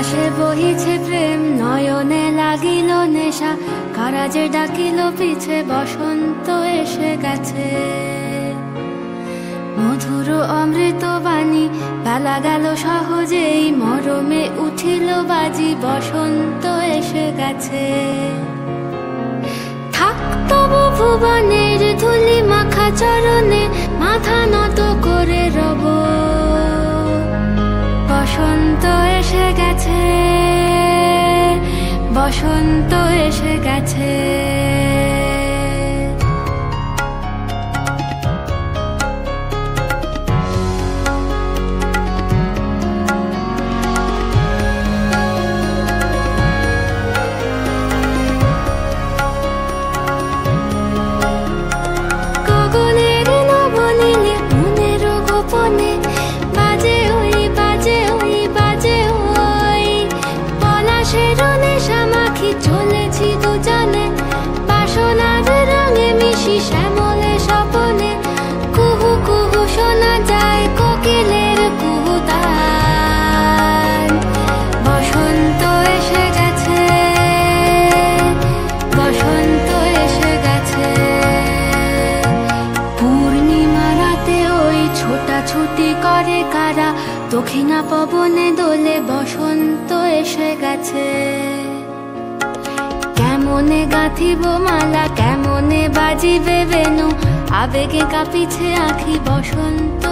বাতাসে বহিছে প্রেম, নয়নে লাগিল নেশা, কারাজে ডাকিল পিছে, বসন্ত এসে গেছে। মধুর অমৃত বাণী, বেলা গেল সহজেই, মরমে উঠিল বাজি, বসন্ত এসে গেছে। থাক তবু ভুবনের ধুলি মাখা চরণে, মাথা নত করে রব। বসন্ত এসে গেছে, বসন্ত এসে গেছে। গগনের নবনীলে মনের গোপনে, বাজে ওই বাজে ওই বাজে ওই, পলাশের নেশা মাখি চলেছি দুজনে, বাসনার রঙে মিশি শ্যামলে স্বপনে। কুহু কুহু শোনা যায় কোকিলের কুহুতান। বসন্ত এসে গেছে, বসন্ত এসে গেছে। পূর্ণিমা রাতে ওই ছোটাছুটি করে কারা, দক্ষিণা পবনে দোলে, বসন্ত এসে গেছে। কেমনে গাঁথিব মালা, কেমনে বাজিবে বেনু, আবেগে কাঁপিছে আঁখি, বসন্ত